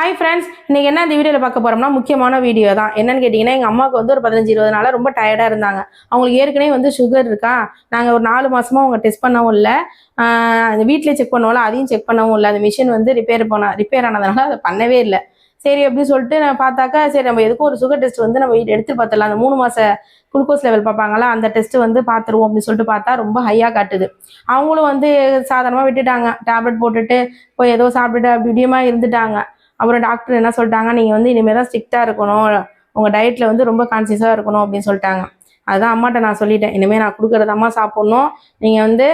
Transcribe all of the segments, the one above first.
Hi friends, இன்னைக்கு என்ன இந்த வீடியோவில் பார்க்க போகிறோம்னா முக்கியமான வீடியோ தான். என்னன்னு கேட்டிங்கன்னா, எங்கள் அம்மாவுக்கு வந்து ஒரு 15-20 நாளாக ரொம்ப டயர்டாக இருந்தாங்க. அவங்களுக்கு ஏற்கனவே வந்து சுகர் இருக்கா. நாங்கள் ஒரு 4 மாதமாக அவங்க டெஸ்ட் பண்ணவும் இல்லை, அந்த வீட்டிலே செக் பண்ணுவோம்ல அதையும் செக் பண்ணவும் இல்லை. அந்த மிஷின் வந்து ரிப்பேர் ஆனதுனால அதை பண்ணவே இல்லை. சரி அப்படின்னு சொல்லிட்டு நான் பார்த்தாக்கா, சரி நம்ம எதுக்கும் ஒரு சுகர் டெஸ்ட் வந்து நம்ம எடுத்து பார்த்துடலாம், அந்த 3 மாத குளுக்கோஸ் லெவல் பார்ப்பாங்களா அந்த டெஸ்ட்டு வந்து பார்த்துருவோம் அப்படின்னு சொல்லிட்டு பார்த்தா ரொம்ப ஹையாக காட்டுது. அவங்களும் வந்து சாதாரணமாக விட்டுட்டாங்க, டேப்லெட் போட்டுட்டு போய் ஏதோ சாப்பிட்டுட்டு அப்படி இப்படியுமா இருந்துட்டாங்க. அப்புறம் டாக்டர் என்ன சொல்லிட்டாங்க, நீங்கள் வந்து இனிமேல் தான் ஸ்ட்ரிக்டாக இருக்கணும், உங்கள் டயட்டில் வந்து ரொம்ப கான்சியஸாக இருக்கணும் அப்படின்னு சொல்லிட்டாங்க. அதுதான் அம்மாட்ட நான் சொல்லிட்டேன், இனிமேல் நான் கொடுக்குறது அம்மா சாப்பிட்ணும், நீங்கள் வந்து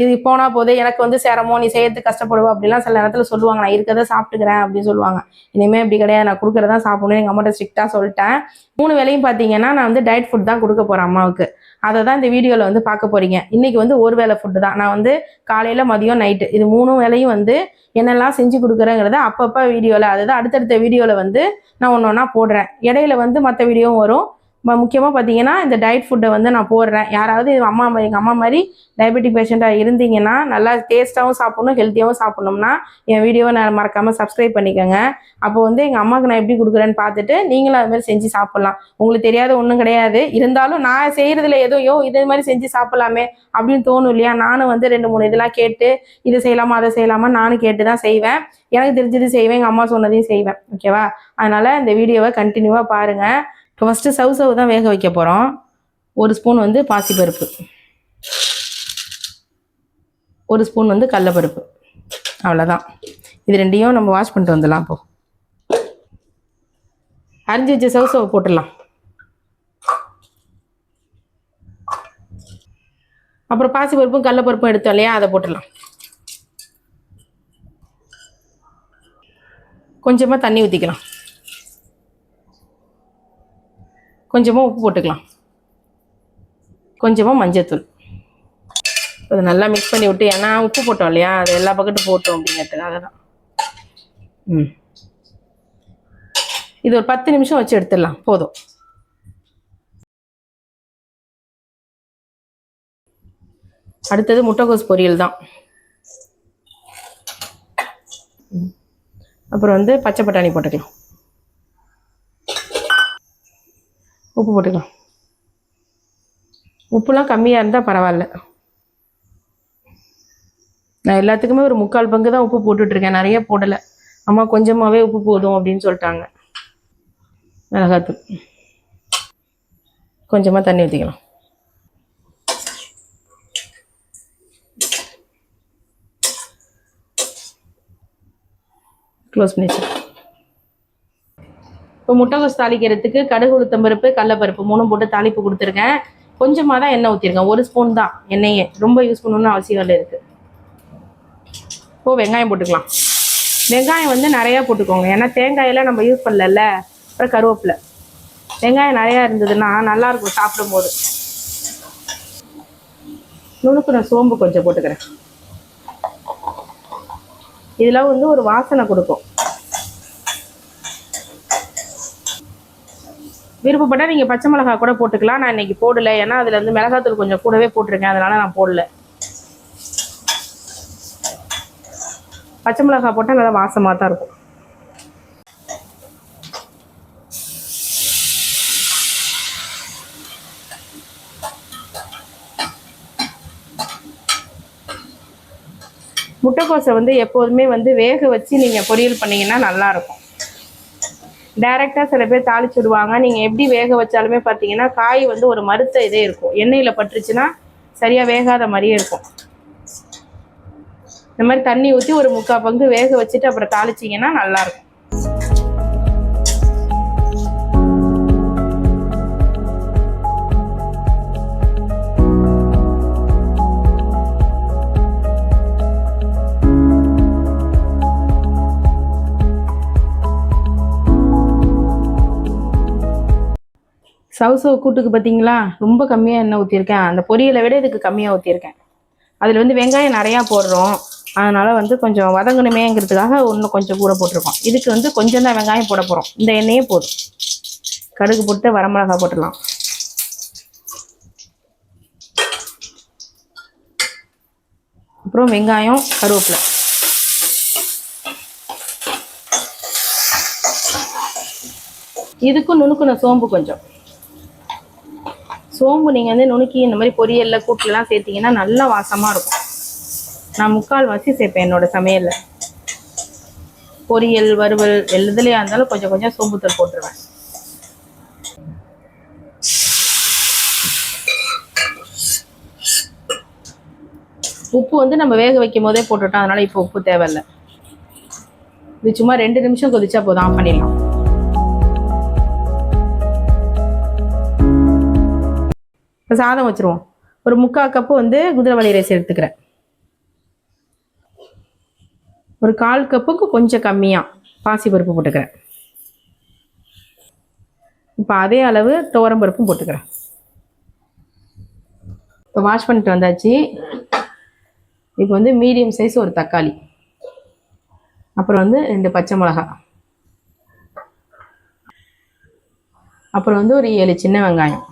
இது போனால் போதே எனக்கு வந்து சிரமம், நீ செய்யறதுக்கு கஷ்டப்படுவோம் அப்படிலாம் சில நேரத்தில் சொல்லுவாங்க. நான் இருக்கிறத சாப்பிட்டுக்கிறேன் அப்படின்னு சொல்லுவாங்க. இனிமேல் இப்படி கிடையாது, நான் கொடுக்குறதான் சாப்பிடணும் எங்கள் அம்மாட்ட ஸ்ட்ரிக்டாக சொல்லிட்டேன். 3 வேளையும் பார்த்தீங்கன்னா நான் வந்து டயட் ஃபுட் தான் கொடுக்க போகிறேன் அம்மாவுக்கு. அதை தான் இந்த வீடியோவில் வந்து பார்க்க போகிறீங்க. இன்றைக்கி வந்து ஒரு வேளை ஃபுட்டு தான். நான் வந்து காலையில் மதியம் நைட்டு இது 3 வேளையும் வந்து என்னெல்லாம் செஞ்சு கொடுக்குறேங்கிறத அப்பப்போ வீடியோவில், அதுதான் அடுத்தடுத்த வீடியோவில் வந்து நான் ஒன்று ஒன்றா போடுறேன். இடையில வந்து மற்ற வீடியோவும் வரும். முக்கியமாக பார்த்தீங்கன்னா இந்த டயட் ஃபுட்டை வந்து நான் போடுறேன். யாராவது எங்கள் அம்மா மாதிரி டயபெட்டிக் பேஷண்ட்டாக இருந்தீங்கன்னா, நல்லா டேஸ்ட்டாகவும் சாப்பிட்ணும், ஹெல்த்தியாகவும் சாப்பிட்ணும்னா என் வீடியோவை நான் மறக்காமல் சப்ஸ்கிரைப் பண்ணிக்கோங்க. அப்போ வந்து எங்கள் அம்மாவுக்கு நான் எப்படி கொடுக்குறேன்னு பார்த்துட்டு நீங்களும் அது மாதிரி செஞ்சு சாப்பிட்லாம். உங்களுக்கு தெரியாத ஒன்றும் கிடையாது. இருந்தாலும் நான் செய்கிறதுல எதையோ இதே மாதிரி செஞ்சு சாப்பிட்லாமே அப்படின்னு தோணும் இல்லையா. நானும் வந்து 2-3 இதெல்லாம் கேட்டு இதை செய்யலாமா அதை செய்யலாமா நானும் கேட்டு தான் செய்வேன். எனக்கு தெரிஞ்சது செய்வேன், எங்கள் அம்மா சொன்னதையும் செய்வேன். ஓகேவா? அதனால் இந்த வீடியோவை கண்டினியூவாக பாருங்கள். இப்போ ஃபஸ்ட்டு சவு தான் வேக வைக்க போகிறோம். 1 ஸ்பூன் வந்து பாசிப்பருப்பு, 1 ஸ்பூன் வந்து கடலைப்பருப்பு, அவ்வளோதான். இது ரெண்டையும் நம்ம வாஷ் பண்ணிட்டு வந்துடலாம். இப்போது அரிஞ்சு வச்ச சவு போட்டுடலாம். அப்புறம் பாசிப்பருப்பும் கடலைப்பருப்பும் எடுத்தோம் இல்லையா, அதை போட்டுடலாம். கொஞ்சமாக தண்ணி ஊற்றிக்கலாம், கொஞ்சமாக உப்பு போட்டுக்கலாம், கொஞ்சமாக மஞ்சத்தூள். அதை நல்லா மிக்ஸ் பண்ணி விட்டு, ஏன்னா உப்பு போட்டோம் இல்லையா, அது எல்லா பக்கெட்டும் போட்டோம் அப்படிங்கிறதுக்காக தான். இது ஒரு 10 நிமிஷம் வச்சு எடுத்துடலாம், போதும். அடுத்தது முட்டைக்கோஸ் பொரியல் தான். அப்புறம் வந்து பச்சை பட்டாணி போட்டுக்கலாம், உப்பு போட்டுக்கலாம். உப்புலாம் கம்மியாக இருந்தால் பரவாயில்ல. நான் எல்லாத்துக்குமே ஒரு 3/4 பங்கு தான் உப்பு போட்டுட்ருக்கேன், நிறைய போடலை. அம்மா கொஞ்சமாகவே உப்பு போதும் அப்படின்னு சொல்லிட்டாங்க. மிளகாத்தூள், கொஞ்சமாக தண்ணி ஊற்றிக்கலாம். க்ளோஸ் பண்ணிச்சு. இப்போ முட்டைக்கோஸ் தாளிக்கிறதுக்கு கடுகு, உளுத்தம்பருப்பு, கடலைப்பருப்பு 3 போட்டு தாளிப்பு கொடுத்துருக்கேன். கொஞ்சமாக தான் எண்ணெய் ஊற்றிருக்கேன், 1 ஸ்பூன் தான் எண்ணெயே, ரொம்ப யூஸ் பண்ணணும்னு அவசியம் இல்லை இருக்குது. இப்போது வெங்காயம் போட்டுக்கலாம். வெங்காயம் வந்து நிறையா போட்டுக்கோங்க, ஏன்னா தேங்காயெல்லாம் நம்ம யூஸ் பண்ணல. அப்புறம் கருவேப்பிலை, வெங்காயம் நிறையா இருந்ததுன்னா நல்லாயிருக்கும் சாப்பிடும்போது. நுணுக்குன சோம்பு கொஞ்சம் போட்டுக்கிறேன். இதெல்லாம் வந்து ஒரு வாசனை கொடுக்கும். விருப்பப்பட்டால் நீங்கள் பச்சை மிளகாய் கூட போட்டுக்கலாம். நான் இன்றைக்கி போடலை, ஏன்னா அதில் வந்து மிளகாத்தூள் கொஞ்சம் கூடவே போட்டிருக்கேன், அதனால் நான் போடல. பச்சை மிளகாய் போட்டால் நல்லா வாசமாக தான் இருக்கும். முட்டைக்கோஸை வந்து எப்போதுமே வந்து வேக வச்சு நீங்கள் பொரியல் பண்ணிங்கன்னா நல்லாயிருக்கும். டைரெக்டாக சில பேர் தாளிச்சுடுவாங்க. நீங்கள் எப்படி வேக வச்சாலுமே பார்த்தீங்கன்னா காய் வந்து ஒரு மருத்த இதே இருக்கும், எண்ணெயில் பட்டுருச்சுன்னா சரியாக வேகாத மாதிரியே இருக்கும். இந்த மாதிரி தண்ணி ஊற்றி ஒரு 3/4 பங்கு வேக வச்சுட்டு அப்புறம் தாளிச்சிங்கன்னா நல்லாயிருக்கும். சவு கூட்டுக்கு பார்த்தீங்களா, ரொம்ப கம்மியாக எண்ணெய் ஊற்றிருக்கேன். அந்த பொரியலை விட இதுக்கு கம்மியாக ஊற்றிருக்கேன். அதில் வந்து வெங்காயம் நிறையா போடுறோம், அதனால் வந்து கொஞ்சம் வதங்கணுமேங்கிறதுக்காக இன்னும் கொஞ்சம் கூட போட்டிருக்கோம். இதுக்கு வந்து கொஞ்சம் தான் வெங்காயம் போட போகிறோம், இந்த எண்ணெயே போதும். கடுகு போட்டு வரமிளகா போட்டுடலாம். அப்புறம் வெங்காயம், கருவேப்பிலை. இதுக்கும் நுணுக்குன சோம்பு கொஞ்சம். சோம்பு நீங்கள் வந்து நுணுக்கி இந்த மாதிரி பொரியலில் கூட்டுலாம் சேர்த்திங்கன்னா நல்லா வாசமாக இருக்கும். நான் 3/4 சேர்ப்பேன் என்னோடய சமையலில். பொரியல் வறுவல் எதுலையாக இருந்தாலும் கொஞ்சம் கொஞ்சம் சோம்புத்தூள் போட்டுருவேன். உப்பு வந்து நம்ம வேக வைக்கும் போதே போட்டுட்டோம், அதனால் இப்போ உப்பு தேவையில்லை. இது சும்மா 2 நிமிஷம் கொதிச்சா போதும், ஆஃப் பண்ணிடலாம். இப்போ சாதம் வச்சுருவோம். ஒரு 3/4 கப்பு வந்து குதிரைவாலி ரைஸ் எடுத்துக்கிறேன். ஒரு 1/4 கப்புக்கு கொஞ்சம் கம்மியாக பாசிப்பருப்பு போட்டுக்கிறேன். இப்போ அதே அளவு துவரம்பருப்பும் போட்டுக்கிறேன். இப்போ வாஷ் பண்ணிட்டு வந்தாச்சு. இப்போ வந்து மீடியம் சைஸ் ஒரு தக்காளி, அப்புறம் வந்து 2 பச்சை மிளகா, அப்புறம் வந்து ஒரு 7 சின்ன வெங்காயம்,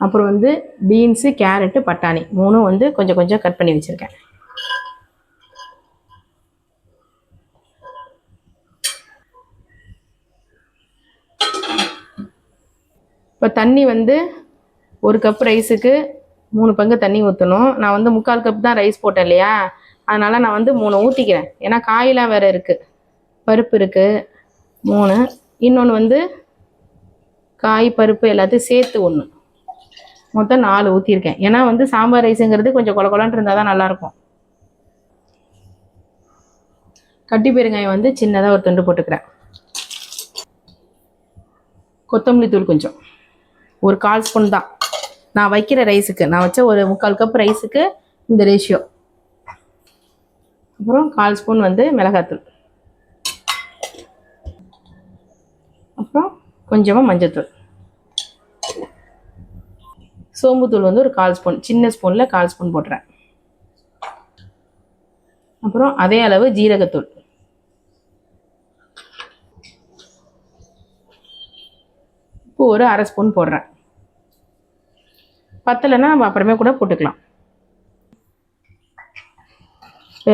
அப்புறம் வந்து பீன்ஸு, கேரட்டு, பட்டாணி 3 வந்து கொஞ்சம் கொஞ்சம் கட் பண்ணி வச்சுருக்கேன். இப்போ தண்ணி வந்து 1 கப் ரைஸுக்கு 3 பங்கு தண்ணி ஊற்றணும். நான் வந்து 3/4 கப் தான் ரைஸ் போட்டேன் இல்லையா, அதனால் நான் வந்து 3 ஊற்றிக்கிறேன். ஏன்னா காயெலாம் வேறு இருக்குது, பருப்பு இருக்குது 3, இன்னொன்று வந்து காய் பருப்பு எல்லாத்தையும் சேர்த்து 1, மொத்தம் 4 ஊற்றிருக்கேன். ஏன்னா வந்து சாம்பார் ரைஸுங்கிறது கொஞ்சம் கொல கொலன்னு இருந்தால் தான் நல்லாயிருக்கும். கட்டி பெருங்காயம் வந்து சின்னதாக ஒரு துண்டு போட்டுக்கிறேன். கொத்தமல்லி தூள் கொஞ்சம், ஒரு 1/4 ஸ்பூன் தான் நான் வைக்கிற ரைஸுக்கு. நான் வச்ச ஒரு 3/4 கப் ரைஸுக்கு இந்த ரேஷியோ. அப்புறம் 1/4 ஸ்பூன் வந்து மிளகாத்தூள், அப்புறம் கொஞ்சமாக மஞ்சத்தூள், சோம்புத்தூள் வந்து ஒரு 1/4 ஸ்பூன், சின்ன ஸ்பூனில் 1/4 ஸ்பூன் போட்டுறேன். அப்புறம் அதே அளவு ஜீரகத்தூள், உப்பு ஒரு 1/2 ஸ்பூன் போடுறேன். பத்தலைன்னா நம்ம அப்புறமே கூட போட்டுக்கலாம்.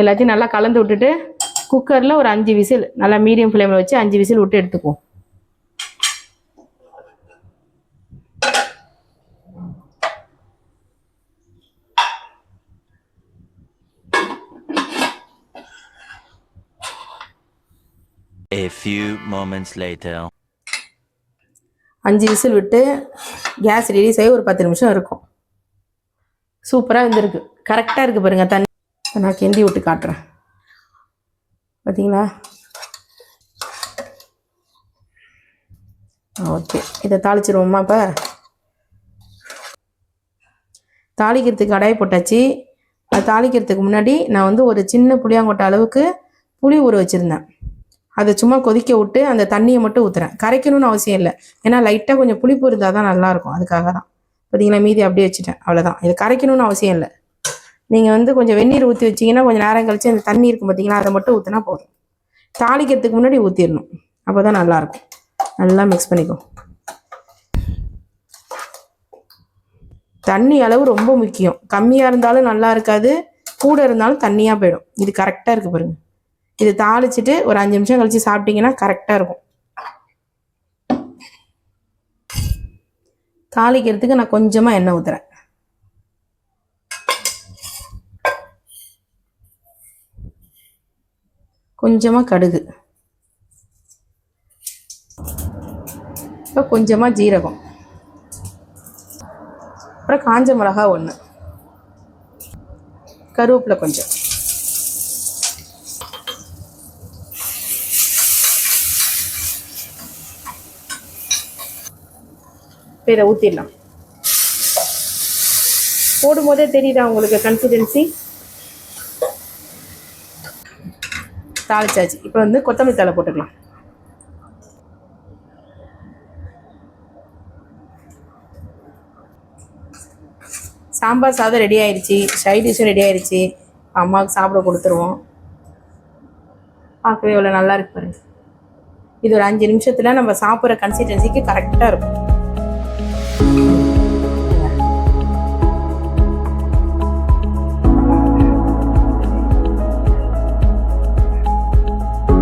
எல்லாத்தையும் நல்லா கலந்து விட்டுட்டு குக்கரில் ஒரு 5 விசில், நல்லா மீடியம் ஃப்ளேமில் வச்சு 5 விசில் விட்டு எடுத்துக்குவோம். A few moments later. 5 whistle விட்டு கேஸ் ரிலீஸ் ஆகி ஒரு 10 நிமிஷம் இருக்கும். சூப்பராக இருந்திருக்கு, கரெக்டாக இருக்குது பாருங்கள். தண்ணி நான் கிண்டி விட்டு காட்டுறேன், பார்த்தீங்களா? ஓகே, இதை தாளிச்சிருவோமா? இப்போ தாளிக்கிறதுக்கு கடாய் போட்டாச்சு. அது தாளிக்கிறதுக்கு முன்னாடி நான் வந்து ஒரு சின்ன புளியாங்கொட்டை அளவுக்கு புளி ஊற வச்சுருந்தேன். அதை சும்மா கொதிக்க விட்டு அந்த தண்ணியை மட்டும் ஊற்றுறேன். கரைக்கணும்னு அவசியம் இல்லை, ஏன்னா லைட்டாக கொஞ்சம் புளிப்பு இருந்தால் தான் நல்லாயிருக்கும், அதுக்காக தான். பார்த்தீங்களா, மீதி அப்படியே வச்சுட்டேன், அவ்வளோதான். இது கரைக்கணும்னு அவசியம் இல்லை. நீங்கள் வந்து கொஞ்சம் வெந்நீர் ஊற்றி வச்சிங்கன்னா கொஞ்சம் நேரம் கழிச்சு அந்த தண்ணி இருக்கும் பார்த்தீங்களா, அதை மட்டும் ஊற்றினா போதும். தாளிக்கிறதுக்கு முன்னாடி ஊற்றிடணும், அப்போ தான் நல்லாயிருக்கும். நல்லா மிக்ஸ் பண்ணிக்கும். தண்ணி அளவு ரொம்ப முக்கியம். கம்மியாக இருந்தாலும் நல்லா இருக்காது, கூட இருந்தாலும் தண்ணியாக போயிடும். இது கரெக்டாக இருக்குது பாருங்கள். இது தாளிச்சிட்டு ஒரு 5 நிமிஷம் கழிச்சு சாப்பிட்டீங்கன்னா கரெக்டாக இருக்கும். தாளிக்கிறதுக்கு நான் கொஞ்சமாக எண்ணெய் ஊற்றுறேன். கொஞ்சமாக கடுகு, இப்போ கொஞ்சமாக ஜீரகம், அப்புறம் காஞ்ச மிளகா 1, கருவேப்பிலை கொஞ்சம், இதை ஊற்றிடலாம். போடும்போதே தெரியுதா உங்களுக்கு கன்சிஸ்டன்சி? தாளிச்சாச்சு. இப்போ வந்து கொத்தமல்லி தழை போட்டுக்கலாம். சாம்பார் சாதம் ரெடி ஆயிடுச்சு, சைட் டிஷ்ஷும் ரெடி ஆயிடுச்சு. அம்மாவுக்கு சாப்பிட கொடுத்துருவோம். பார்க்கவே எவ்வளோ நல்லா இருக்கு பாருங்க. இது ஒரு 5 நிமிஷத்தில் நம்ம சாப்பிட்ற கன்சிஸ்டன்சிக்கு கரெக்டாக இருக்கும்.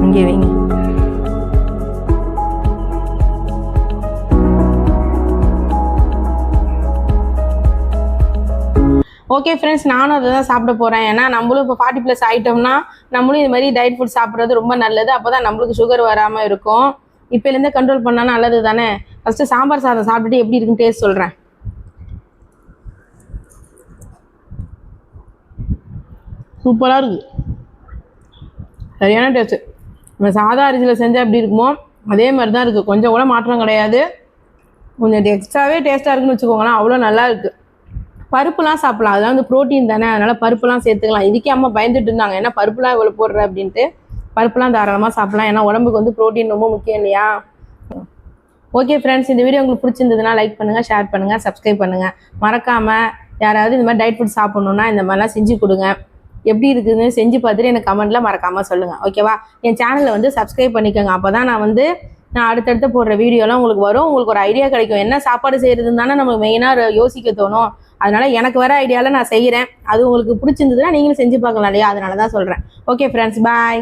இங்கே வைங்க. ஓகே ஃப்ரெண்ட்ஸ், நானும் அதை தான் சாப்பிட போகிறேன். ஏன்னா நம்மளும் இப்போ 40+ ஆகிட்டோம்னா நம்மளும் இது மாதிரி டயட் ஃபுட் சாப்பிட்றது ரொம்ப நல்லது. அப்போ தான் நம்மளுக்கு சுகர் வராமல் இருக்கும். இப்போலேருந்தே கண்ட்ரோல் பண்ணால் நல்லது தானே. ஃபஸ்ட்டு சாம்பார் சாதம் சாப்பிட்டுட்டு எப்படி இருக்குன்னு டேஸ்ட் சொல்கிறேன். சூப்பராக இருக்குது, சரியான டேஸ்ட்டு. நம்ம சாதா அரிசியில் செஞ்சால் எப்படி இருக்குமோ அதே மாதிரி தான் இருக்குது, கொஞ்சம் கூட மாற்றம் கிடையாது. கொஞ்சம் எக்ஸ்ட்ராவே டேஸ்ட்டாக இருக்குன்னு வச்சுக்கோங்களேன், அவ்வளோ நல்லா இருக்குது. பருப்புலாம் சாப்பிடலாம், அதெல்லாம் வந்து ப்ரோட்டீன் தானே, அதனால் பருப்புலாம் சேர்த்துக்கலாம். இதுக்கே அம்மா பயந்துட்டு இருந்தாங்க, ஏன்னா பருப்புலாம் இவ்வளோ போடுற அப்படின்ட்டு. பருப்புலாம் தாராளமாக சாப்பிடலாம், ஏன்னா உடம்புக்கு வந்து ப்ரோட்டீன் ரொம்ப முக்கியம் இல்லையா. ஓகே ஃப்ரெண்ட்ஸ், இந்த வீடியோ உங்களுக்கு பிடிச்சிருந்ததுன்னா லைக் பண்ணுங்கள், ஷேர் பண்ணுங்கள், சப்ஸ்கிரைப் பண்ணுங்கள். மறக்காமல் யாராவது இந்த மாதிரி டயட் ஃபுட் சாப்பிட்ணுன்னா இந்த மாதிரிலாம் செஞ்சு கொடுங்க. எப்படி இருக்குதுன்னு செஞ்சு பார்த்துட்டு எனக்கு கமெண்ட்டில் மறக்காமல் சொல்லுங்கள், ஓகேவா. என் சேனலை வந்து சப்ஸ்கிரைப் பண்ணிக்கோங்க, அப்போ தான் நான் அடுத்தடுத்து போடுற வீடியோலாம் உங்களுக்கு வரும். உங்களுக்கு ஒரு ஐடியா கிடைக்கும், என்ன சாப்பாடு செய்கிறதுன்னு தானே நமக்கு மெயினாக யோசிக்க தோணும். அதனால் எனக்கு வர ஐடியாவில் நான் செய்கிறேன், அது உங்களுக்கு பிடிச்சிருந்ததுன்னா நீங்களும் செஞ்சு பார்க்கலாம் இல்லையா, அதனால தான் சொல்கிறேன். ஓகே ஃப்ரெண்ட்ஸ், பாய்.